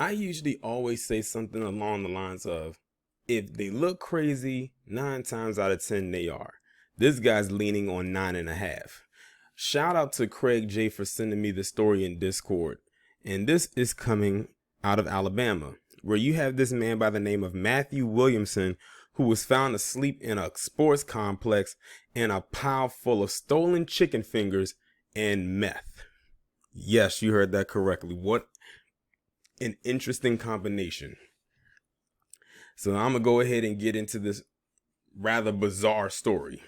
I usually always say something along the lines of, if they look crazy, 9 times out of 10 they are. This guy's leaning on 9.5. Shout out to Craig J for sending me the story in Discord. And this is coming out of Alabama, where you have this man by the name of Matthew Williamson, who was found asleep in a sports complex in a pile full of stolen chicken fingers and meth. Yes, you heard that correctly. What an interesting combination. So I'm going to go ahead and get into this rather bizarre story.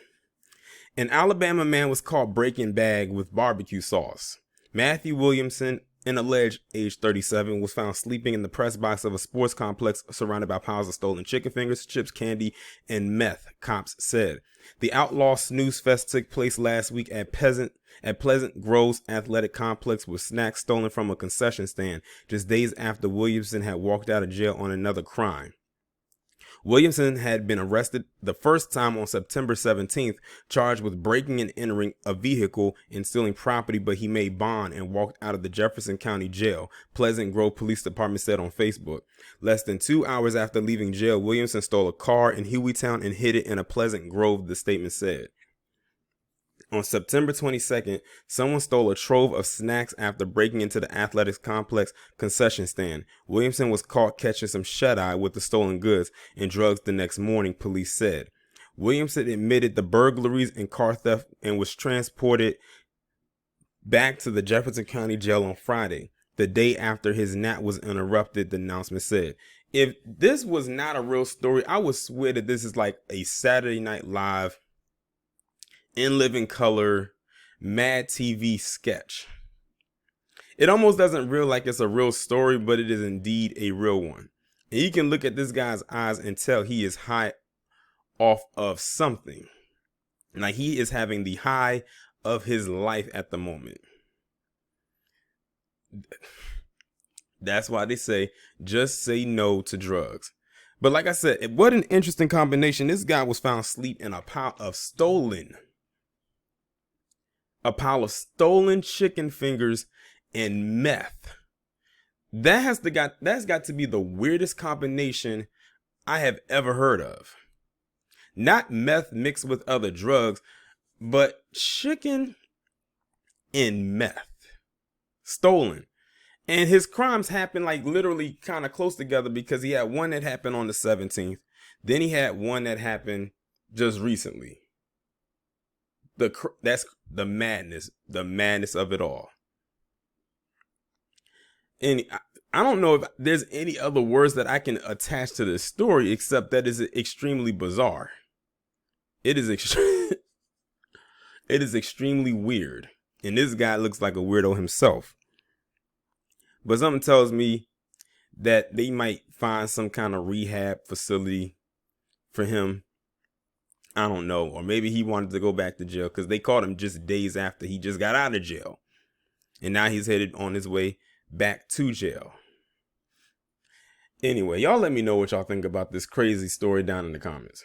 An Alabama man was caught breaking bag with barbecue sauce. Matthew Williamson, an alleged age 37, was found sleeping in the press box of a sports complex surrounded by piles of stolen chicken fingers, chips, candy, and meth, cops said. The outlaw snooze fest took place last week at Pleasant Grove's athletic complex with snacks stolen from a concession stand, just days after Williamson had walked out of jail on another crime. Williamson had been arrested the first time on September 17th, charged with breaking and entering a vehicle and stealing property, but he made bond and walked out of the Jefferson County Jail, Pleasant Grove Police Department said on Facebook. Less than 2 hours after leaving jail, Williamson stole a car in Hueytown and hid it in a Pleasant Grove, the statement said. On September 22nd, someone stole a trove of snacks after breaking into the athletics complex concession stand. Williamson was caught catching some shut-eye with the stolen goods and drugs the next morning, police said. Williamson admitted the burglaries and car theft and was transported back to the Jefferson County Jail on Friday, the day after his nap was interrupted, the announcement said. If this was not a real story, I would swear that this is like a Saturday Night Live, in living color, Mad TV sketch. It almost doesn't feel like it's a real story, but it is indeed a real one. And you can look at this guy's eyes and tell he is high off of something. Like he is having the high of his life at the moment. That's why they say, just say no to drugs. But like I said, what an interesting combination. This guy was found asleep in a pile of stolen chicken fingers and meth. That's got to be the weirdest combination I have ever heard of. Not meth mixed with other drugs, but chicken and meth stolen. And his crimes happened like literally kind of close together, because he had one that happened on the 17th. Then he had one that happened just recently. That's the madness of it all. And I don't know if there's any other words that I can attach to this story except that is extremely bizarre. It is it is extremely weird. And this guy looks like a weirdo himself. But something tells me that they might find some kind of rehab facility for him. I don't know. Or maybe he wanted to go back to jail, because they caught him just days after he just got out of jail. And now he's headed on his way back to jail. Anyway, y'all let me know what y'all think about this crazy story down in the comments.